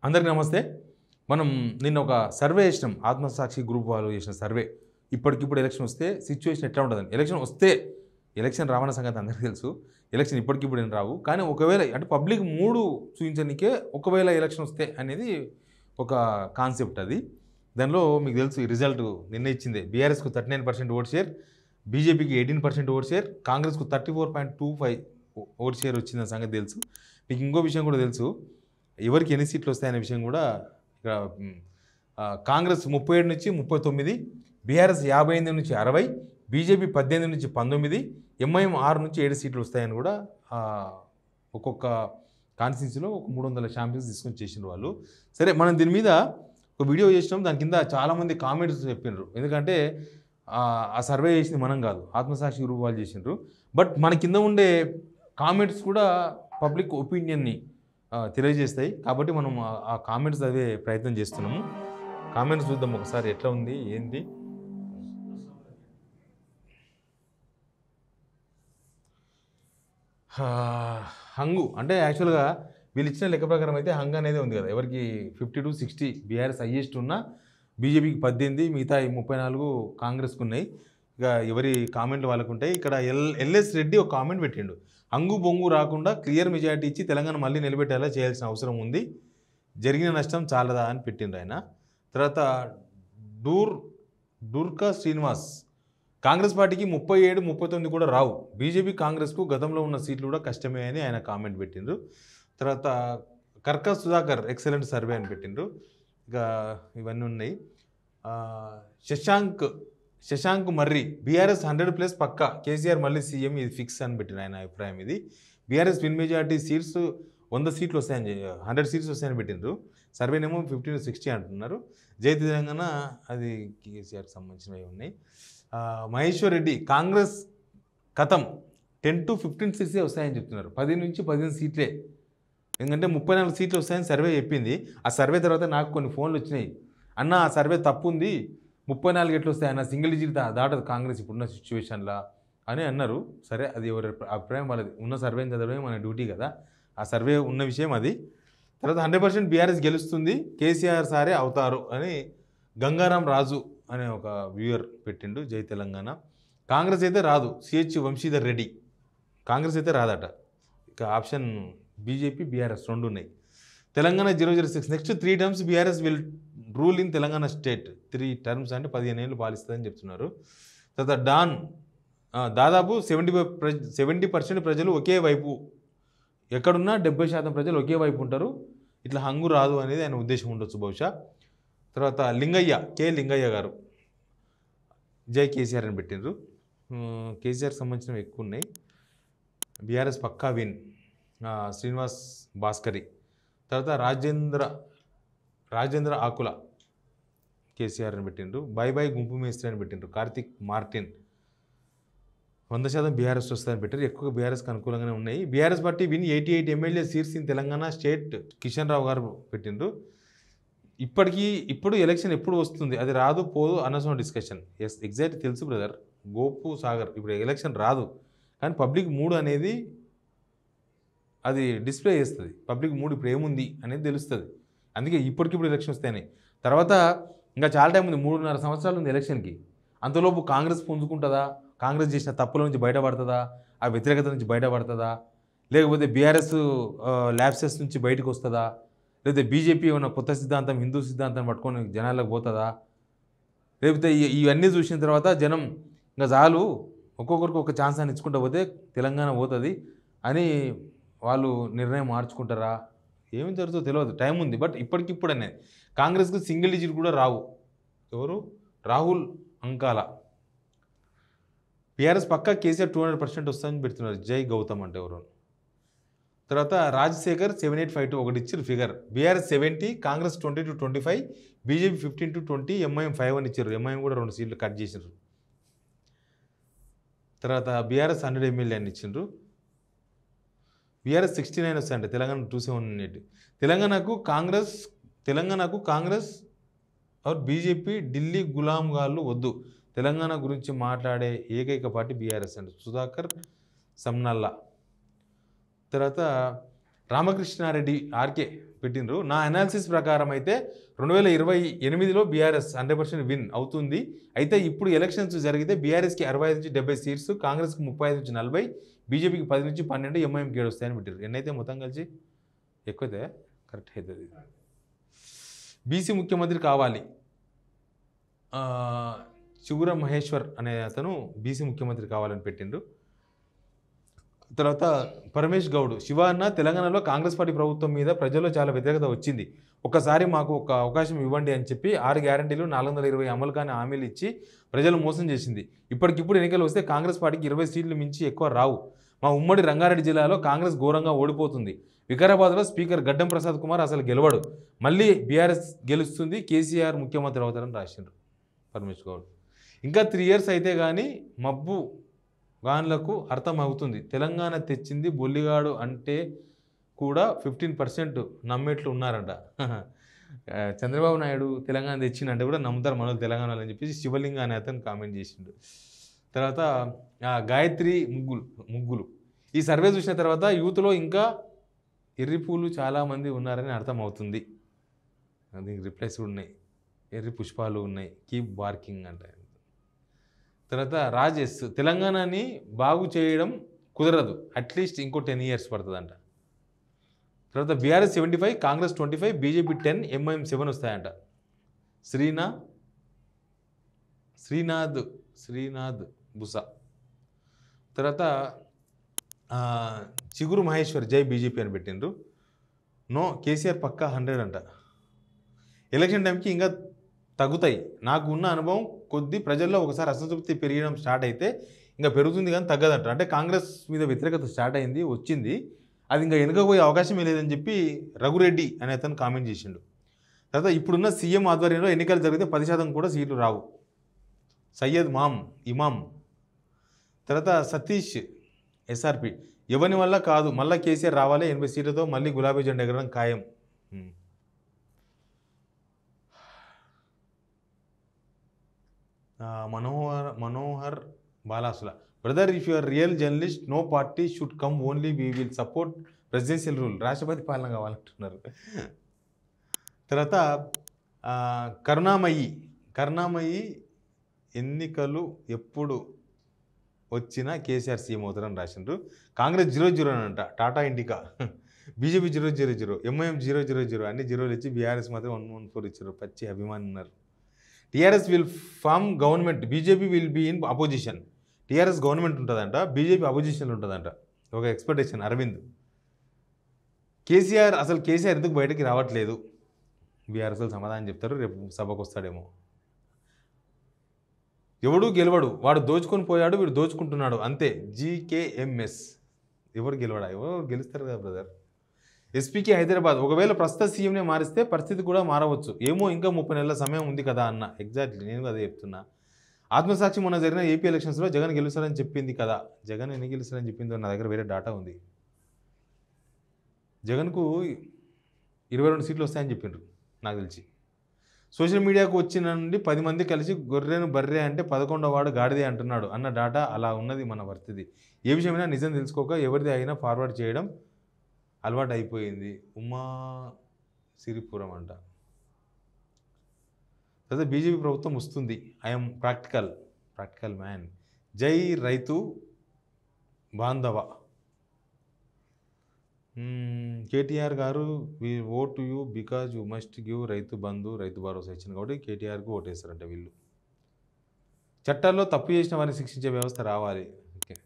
అందరికీ నమస్తే. మనం నిన్న ఒక సర్వే చేసినాం. ఆత్మసాక్షి గ్రూప్ వాళ్ళు చేసిన సర్వే. ఇప్పటికిప్పుడు ఎలక్షన్ వస్తే సిచ్యువేషన్ ఎట్లా ఉంటుందని. ఎలక్షన్ వస్తే ఎలక్షన్ రావన్న సంగతి అందరికీ తెలుసు. ఎలక్షన్ ఇప్పటికిప్పుడు ఏం రావు. కానీ ఒకవేళ అంటే పబ్లిక్ మూడు చూపించడానికే ఒకవేళ ఎలక్షన్ వస్తే అనేది ఒక కాన్సెప్ట్ అది. దానిలో మీకు తెలుసు ఈ రిజల్ట్ నిన్న ఇచ్చింది. బీఆర్ఎస్కు 39% ఓట్ షేర్, బీజేపీకి 18% ఓట్ షేర్, కాంగ్రెస్కు 34.25 ఓట్ షేర్ వచ్చిందన్న సంగతి తెలుసు. మీకు ఇంకో విషయం కూడా తెలుసు. ఎవరికి ఎన్ని సీట్లు వస్తాయనే విషయం కూడా ఇక్కడ కాంగ్రెస్ 37 నుంచి 39, బీఆర్ఎస్ 58 నుంచి 60, బీజేపీ 18 నుంచి 19, ఎంఐఎం 6 నుంచి 7 సీట్లు వస్తాయని కూడా ఒక్కొక్క కాన్స్టిట్యూన్సీలో ఒక 300 ఛాంపియన్స్ తీసుకొని చేసినారు వాళ్ళు. సరే, మనం దీని మీద ఒక వీడియో చేసినాం. దాని కింద చాలామంది కామెంట్స్ చెప్పినారు. ఎందుకంటే ఆ సర్వే చేసింది మనం కాదు, ఆత్మసాక్షి గ్రూప్ వాళ్ళు చేసినారు. బట్ మన కింద ఉండే కామెంట్స్ కూడా పబ్లిక్ ఒపీనియన్ని తెలియజేస్తాయి. కాబట్టి మనం ఆ కామెంట్స్ చదివే ప్రయత్నం చేస్తున్నాము. కామెంట్స్ చూద్దాం ఒకసారి ఎట్లా ఉంది ఏంటి. హంగు అంటే యాక్చువల్గా వీళ్ళు ఇచ్చిన లెక్క ప్రకారం అయితే హంగ్ అనేది ఉంది కదా, ఎవరికి 50 to 60 బీఆర్ఎస్ హైయెస్ట్ ఉన్నా, బీజేపీకి 18, మిగతా 34 కాంగ్రెస్కి ఉన్నాయి. ఇక ఎవరి కామెంట్లు వాళ్ళకు ఉంటాయి. ఇక్కడ ఎల్ఎస్ రెడ్డి ఒక కామెంట్ పెట్టిండు. హంగు బొంగు రాకుండా క్లియర్ మెజారిటీ ఇచ్చి తెలంగాణ మళ్ళీ నిలబెట్టేలా చేయాల్సిన అవసరం ఉంది, జరిగిన నష్టం చాలదా అని పెట్టిండ్రు ఆయన. తర్వాత డూర్కా శ్రీనివాస్, కాంగ్రెస్ పార్టీకి 37, 39 కూడా రావు, బీజేపీ కాంగ్రెస్కు గతంలో ఉన్న సీట్లు కూడా కష్టమే అని ఆయన కామెంట్ పెట్టిండ్రు. తర్వాత కర్క సుధాకర్ ఎక్సలెంట్ సర్వే అని పెట్టిండ్రు. ఇక ఇవన్నీ ఉన్నాయి. శశాంక్ మర్రి, బీఆర్ఎస్ 100+ పక్కా, కేసీఆర్ మళ్ళీ సీఎం, ఇది ఫిక్స్ అని పెట్టిన ఆయన అభిప్రాయం. ఇది బీఆర్ఎస్ విన్ మెజారిటీ సీట్స్ 100 సీట్లు వస్తాయని, 100 సీట్స్ వస్తాయని పెట్టిండ్రు. సర్వేనేమో 50 to 60 అంటున్నారు. జై తెలంగాణ అది కేసీఆర్కి సంబంధించినవి ఉన్నాయి. మహేశ్వర్ రెడ్డి, కాంగ్రెస్ కథం 10 to 15 సీట్సే వస్తాయని చెప్తున్నారు. 10 నుంచి 15 సీట్లే. ఎందుకంటే 34 సీట్లు వస్తాయని సర్వే చెప్పింది. ఆ సర్వే తర్వాత నాకు కొన్ని ఫోన్లు వచ్చినాయి. అన్న ఆ సర్వే తప్పు ఉంది, 34 ఎట్లు వస్తాయి అన్న, సింగిల్ డిజిట్ దాటదు కాంగ్రెస్ ఇప్పుడున్న సిచ్యువేషన్లో అని అన్నారు. సరే, అది ఎవరి అభిప్రాయం వాళ్ళది. ఉన్న సర్వేని చదవడమే మన డ్యూటీ కదా. ఆ సర్వే ఉన్న విషయం అది. తర్వాత 100% బీఆర్ఎస్ గెలుస్తుంది, కేసీఆర్ సారే అవుతారు అని గంగారాం రాజు అనే ఒక వ్యూయర్ పెట్టిండు. జై తెలంగాణ. కాంగ్రెస్ అయితే రాదు, సిహెచ్ వంశీధర్ రెడ్డి, కాంగ్రెస్ అయితే రాదట. ఇక ఆప్షన్ బీజేపీ, బీఆర్ఎస్ 2 ఉన్నాయి. Telangana 006, next 3 terms BRS will rule in Telangana state. 3 terms అంటే 15 ఏళ్ళు పాలిస్తుందని చెప్తున్నారు. తర్వాత డాన్, దాదాపు 70% ప్రజలు ఒకే వైపు, ఎక్కడున్నా 70% ప్రజలు ఒకే వైపు ఉంటారు, ఇట్లా హంగు రాదు అనేది ఆయన ఉద్దేశం ఉండొచ్చు బహుశా. తర్వాత లింగయ్య, లింగయ్య గారు, జై కేసీఆర్ అని పెట్టిండ్రు. కేసీఆర్కి సంబంధించినవి ఎక్కువ ఉన్నాయి. బీఆర్ఎస్ పక్కా విన్, శ్రీనివాస్ భాస్కరి. తర్వాత రాజేంద్ర ఆకుల, కేసీఆర్ అని పెట్టిండ్రు. బై గుంపు మేస్త్రి అని పెట్టిండ్రు. కార్తిక్ మార్టిన్, 100% బీఆర్ఎస్ వస్తుందని పెట్టారు. ఎక్కువ బీఆర్ఎస్కి అనుకూలంగానే ఉన్నాయి. BRS party win 88 MLA seats in Telangana state, Kishan Rao garu పెట్టిండ్రు. ఇప్పుడు ఎలక్షన్ ఎప్పుడు వస్తుంది, అది రాదు పోదు అనవసరం డిస్కషన్. ఎగ్జాక్ట్ తెలుసు బ్రదర్. గోపు సాగర్, ఇప్పుడు ఎలక్షన్ రాదు కానీ పబ్లిక్ మూడ్ అనేది అది డిస్ప్లే చేస్తుంది. పబ్లిక్ మూడ్ ఇప్పుడు ఏముంది అనేది తెలుస్తుంది. అందుకే ఇప్పటికిప్పుడు ఎలక్షన్ వస్తాయని. తర్వాత ఇంకా చాలా టైం ఉంది, 3.5 సంవత్సరాలు ఉంది ఎలక్షన్కి. అంతలోపు కాంగ్రెస్ పుంజుకుంటుందా, కాంగ్రెస్ చేసిన తప్పుల నుంచి బయటపడుతుందా, ఆ వ్యతిరేకత నుంచి బయటపడుతుందా, లేకపోతే బీఆర్ఎస్ ల్యాప్సెస్ నుంచి బయటకు వస్తుందా, లేకపోతే బీజేపీ ఉన్న కొత్త సిద్ధాంతం, హిందూ సిద్ధాంతం పట్టుకొని జనాలకు పోతుందా, లేకపోతే ఇవన్నీ చూసిన తర్వాత జనం ఇంకా చాలు ఒక్కొక్కరికి ఒక ఛాన్స్ అని ఇచ్చుకుంటూ పోతే తెలంగాణ పోతుంది అని వాళ్ళు నిర్ణయం మార్చుకుంటారా, ఏమి జరుగుతుందో తెలియదు, టైం ఉంది. బట్ ఇప్పటికిప్పుడు అనేది కాంగ్రెస్కి సింగిల్ డిజిట్ కూడా రావు. ఎవరు, రాహుల్ అంకాల. బీఆర్ఎస్ పక్కా కేసీఆర్ 200% వస్తుందని పెడుతున్నారు. జై గౌతమ్ అంటే ఎవరు. తర్వాత రాజశేఖర్ 7852 ఒకటి ఇచ్చారు figure. BRS 70, Congress 20 to 25, BJP 15 to 20, MIM 5 అని ఇచ్చారు. ఎంఐఎం కూడా 2 సీట్లు కట్ చేసారు. తర్వాత బీఆర్ఎస్ 100 ఎమ్మెల్యే అని ఇచ్చిండ్రు. బీఆర్ఎస్ 69 వస్తాయంటే, తెలంగాణ 278. తెలంగాణకు కాంగ్రెస్ ఆర్ బీజేపీ ఢిల్లీ గులాం గాళ్ళు వద్దు, తెలంగాణ గురించి మాట్లాడే ఏకైక పార్టీ బీఆర్ఎస్ అండి. సుధాకర్ సమ్నల్లా. తర్వాత రామకృష్ణారెడ్డి ఆర్కే పెట్టినరు. నా అనాలిసిస్ ప్రకారం అయితే 2028లో బీఆర్ఎస్ 100% విన్ అవుతుంది. అయితే ఇప్పుడు ఎలక్షన్స్ జరిగితే బీఆర్ఎస్కి 65 నుంచి 70 సీట్స్, కాంగ్రెస్కి 35 నుంచి 40, బీజేపీకి 10 నుంచి 12, ఎంఐఎంకి 7 వస్తాయని పెట్టారు. ఎన్నైతే మొత్తం కలిసి ఎక్కువైతే కరెక్ట్ అవుతుంది. బీసీ ముఖ్యమంత్రి కావాలి. చిగుర మహేశ్వర్ అనే అతను బీసీ ముఖ్యమంత్రి కావాలని పెట్టిండ్రు. తర్వాత పరమేష్ గౌడ్, శివ అన్న, తెలంగాణలో కాంగ్రెస్ పార్టీ ప్రభుత్వం మీద ప్రజల్లో చాలా వ్యతిరేకత వచ్చింది. ఒకసారి మాకు ఒక అవకాశం ఇవ్వండి అని చెప్పి 6 గ్యారంటీలు 420 అమలు కాని హామీలు ఇచ్చి ప్రజలు మోసం చేసింది. ఇప్పటికిప్పుడు ఎన్నికలు వస్తే కాంగ్రెస్ పార్టీకి 20 సీట్లు మించి ఎక్కువ రావు. మా ఉమ్మడి రంగారెడ్డి జిల్లాలో కాంగ్రెస్ ఘోరంగా ఓడిపోతుంది. వికారాబాద్లో స్పీకర్ గడ్డం ప్రసాద్ కుమార్ అసలు గెలవడు. మళ్ళీ బీఆర్ఎస్ గెలుస్తుంది, కేసీఆర్ ముఖ్యమంత్రి అవుతారని రాసిండ్రు పరమేష్ గౌడ్. ఇంకా 3 ఇయర్స్ అయితే కానీ మబ్బు గాన్లకు అర్థం అవుతుంది. తెలంగాణ తెచ్చింది బొల్లిగాడు అంటే కూడా 15% నమ్మేట్లు ఉన్నారంట. చంద్రబాబు నాయుడు తెలంగాణ తెచ్చిందంటే కూడా నమ్ముతారు మనోళ్ళు తెలంగాణలో అని చెప్పేసి శివలింగ అనే అతను కామెంట్ చేసిండు. తర్వాత గాయత్రి ముగ్గులు ఈ సర్వే చూసిన తర్వాత యూత్లో ఇంకా ఎర్రిపూలు చాలామంది ఉన్నారని అర్థమవుతుంది. దీనికి రిప్లైస్ కూడా ఉన్నాయి. ఎర్రి పుష్పాలు ఉన్నాయి, కీప్ బార్కింగ్ అంట. తర్వాత రాజేష్, తెలంగాణని బాగు చేయడం కుదరదు, అట్లీస్ట్ ఇంకో 10 ఇయర్స్ పడుతుందంట. తర్వాత బీఆర్ఎస్ 75, కాంగ్రెస్ 25, బీజేపీ 10, ఎంఐఎం 7 వస్తాయంట. శ్రీనాథ్ బుసా. తర్వాత చిగురు మహేశ్వర్, జై బీజేపీ అని పెట్టిండ్రు. నో, కేసీఆర్ పక్కా 100 అంట. ఎలక్షన్ టైంకి ఇంకా తగ్గుతాయి. నాకు ఉన్న అనుభవం కొద్ది ప్రజల్లో ఒకసారి అసంతృప్తి పెరగడం స్టార్ట్ అయితే ఇంకా పెరుగుతుంది కానీ తగ్గదంట. అంటే కాంగ్రెస్ మీద వ్యతిరేకత స్టార్ట్ అయింది, వచ్చింది, అది ఇంకా వెనుకపోయే అవకాశమే లేదని చెప్పి రఘురెడ్డి అనే అతను కామెంట్ చేసిండు. తర్వాత ఇప్పుడున్న సీఎం ఆధ్వర్యంలో ఎన్నికలు జరిగితే 10% కూడా సీట్లు రావు. సయ్యద్ ఇమాం. తర్వాత సతీష్ ఎస్ఆర్పి, ఎవరి వల్ల కాదు, మళ్ళీ కేసీఆర్ రావాలి, 80 సీట్లతో మళ్ళీ గులాబీ జెండా ఎగరడం ఖాయం. Manohar Balasula, brother, if you are real journalist no party should come, only we will support presidential rule, రాష్ట్రపతి పాలన కావాలంటున్నారు. తర్వాత కరుణామయి, ఎన్నికలు ఎప్పుడు వచ్చినా కేసీఆర్ సీఎం అవుతారని రాసిండ్రు. కాంగ్రెస్ 0-0 అంట, టాటా ఇండికా. బీజేపీ 0-0-0, ఎంఐఎం 0-0-0, అన్ని జీరోలు ఇచ్చి బీఆర్ఎస్ మాత్రం 1-1-4 ఇచ్చారు. పచ్చి అభిమాని ఉన్నారు. TRS will form government, BJP will be in opposition. TRS government ఉంటుందంట, బీజేపీ అపోజిషన్లో ఉంటుందంట. ఒక ఎక్స్పెక్టేషన్ అరవింద్. కేసీఆర్ ఎందుకు బయటకి రావట్లేదు? బీఆర్ఎస్ సమాధానం చెప్తారు, రేపు సభకు వస్తాడేమో. ఎవడు గెలవడు, వాడు దోచుకొని పోయాడు, వీడు దోచుకుంటున్నాడు, అంతే. జీకేఎంఎస్, ఎవరు గెలవడా? ఎవరు గెలుస్తారు కదా బ్రదర్. ఎస్పీకి హైదరాబాద్, ఒకవేళ ప్రస్తుత సీఎంనే మారిస్తే పరిస్థితి కూడా మారవచ్చు, ఏమో ఇంకా 30 నెలల సమయం ఉంది కదా అన్న. ఎగ్జాక్ట్లీ, నేను అదే చెప్తున్నా. ఆత్మసాక్షి మొన్న జరిగిన ఏపీ ఎలక్షన్స్లో జగన్ గెలుస్తారని చెప్పింది కదా. జగన్ ఎన్ని గెలుస్తారని చెప్పిందో నా దగ్గర వేరే డాటా ఉంది. జగన్కు 22 సీట్లు వస్తాయని చెప్పిండ్రు నాకు తెలిసి. సోషల్ మీడియాకు వచ్చిన నుండి 10 మంది కలిసి గొర్రెను బర్రె అంటే 11వ వాడు గాడిదే అంటున్నాడు అన్న డాటా అలా ఉన్నది మన పరిస్థితి. ఏ విషయమైనా నిజం తెలుసుకోక ఎవరిది అయినా ఫార్వర్డ్ చేయడం అలవాటు అయిపోయింది. ఉమా సిరిపురం అంట. తర్వాత బీజేపీ ప్రభుత్వం వస్తుంది, ఐఎమ్ ప్రాక్టికల్ మ్యాన్. జై రైతు బాంధవ. కేటీఆర్ గారు, we vote to you because you must give Rythu Bandhu, Rythu Bharosa ఇచ్చింది కాబట్టి కేటీఆర్కు ఓటేస్తారంట వీళ్ళు. చట్టాల్లో తప్పు చేసిన వారిని శిక్షించే వ్యవస్థ రావాలి. ఓకే,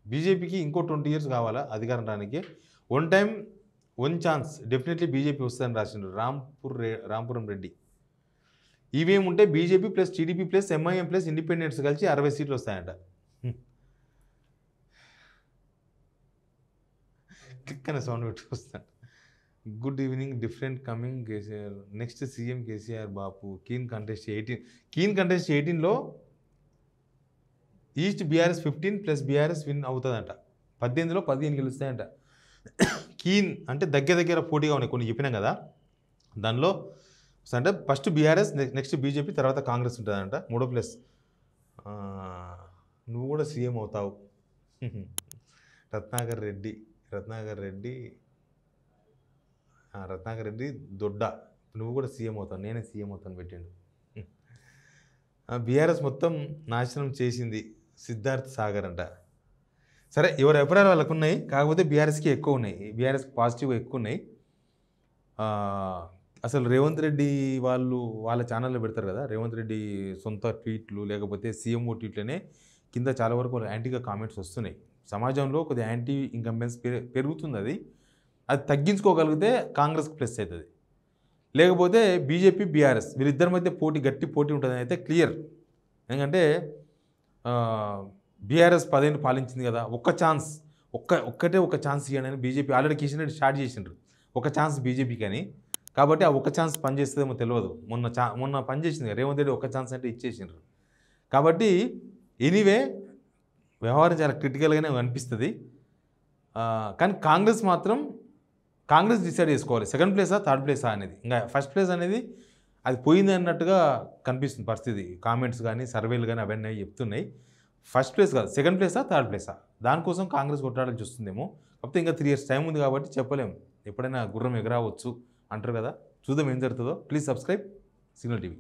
బీజేపీకి ఇంకో 20 ఇయర్స్ కావాలా అధికారం రానికి. 1 టైం 1 ఛాన్స్, డెఫినెట్లీ బీజేపీ వస్తుందని రాసిండ్రు రాంపురం రెడ్డి. ఈవీఎం ఉంటే BJP plus TDP plus MIM plus independents కలిసి 60 సీట్లు వస్తాయంట. క్లిక్ అనే సౌండ్ పెట్టి వస్తాను. Good evening, different coming KCR, next CM KCR బాపు. కీన్ కంటెస్ట్ 18లో east BRS 15 plus BRS win అవుతుందంట. 18లో 15 గెలుస్తాయంట. కీన్ అంటే దగ్గర పోటీగా ఉన్నాయి కొన్ని చెప్పినాం కదా. దానిలో అంటే ఫస్ట్ బీఆర్ఎస్, నెక్స్ట్ బీజేపీ, తర్వాత కాంగ్రెస్ ఉంటుందంట. 3 ప్లస్ నువ్వు కూడా సీఎం అవుతావు. రత్నాకర్ రెడ్డి రత్నాకర్ రెడ్డి దొడ్డ నువ్వు కూడా సీఎం అవుతావు, నేనే సీఎం అవుతాను పెట్టిండు. బీఆర్ఎస్ మొత్తం నాశనం చేసింది సిద్ధార్థ్ సాగర్ అంట. సరే, ఎవరి అభిప్రాయాలు వాళ్ళకు ఉన్నాయి, కాకపోతే బీఆర్ఎస్కి ఎక్కువ ఉన్నాయి, బీఆర్ఎస్కి పాజిటివ్ ఎక్కువ ఉన్నాయి. అసలు రేవంత్ రెడ్డి వాళ్ళ ఛానల్లో పెడతారు కదా, రేవంత్ రెడ్డి సొంత ట్వీట్లు లేకపోతే సీఎంఓ ట్వీట్లనే కింద చాలా వరకు యాంటీగా కామెంట్స్ వస్తున్నాయి. సమాజంలో కొద్దిగా యాంటీ ఇన్కంబెన్స్ పెరుగుతుంది. అది తగ్గించుకోగలిగితే కాంగ్రెస్కి ప్లస్ అవుతుంది. లేకపోతే బీజేపీ బీఆర్ఎస్ వీరిద్దరి మధ్య గట్టి పోటీ ఉంటుందని అయితే క్లియర్. ఎందుకంటే బీఆర్ఎస్ 10 ఏళ్ళు పాలించింది కదా, ఒక ఛాన్స్ ఒక ఛాన్స్ ఇవ్వండి అని BJP already Kishan Reddy start చేసిండ్రు, ఒక ఛాన్స్ బీజేపీకి అని. కాబట్టి ఆ ఒక ఛాన్స్ పనిచేస్తుందేమో తెలియదు. మొన్న పనిచేసింది కదా రేవంత్ రెడ్డి, ఒక ఛాన్స్ అంటే ఇచ్చేసిండ్రు. కాబట్టి ఎనీవే వ్యవహారం చాలా క్రిటికల్గానే అనిపిస్తుంది. కానీ కాంగ్రెస్ డిసైడ్ చేసుకోవాలి సెకండ్ ప్లేసా థర్డ్ ప్లేసా అనేది. ఇంకా ఫస్ట్ ప్లేస్ అనేది అది పోయింది అన్నట్టుగా కనిపిస్తుంది పరిస్థితి. కామెంట్స్ కానీ సర్వేలు కానీ అవన్నీ చెప్తున్నాయి. ఫస్ట్ ప్లేస్ కాదు, సెకండ్ ప్లేసా థర్డ్ ప్లేసా, దానికోసం కాంగ్రెస్ కొట్టాలని చూస్తుందేమో. కాకపోతే ఇంకా 3 years టైం ఉంది కాబట్టి చెప్పలేము, ఎప్పుడైనా గుర్రం ఎగరావచ్చు అంటారు కదా. చూద్దాం ఏం జరుగుతుందో. Please subscribe signal TV.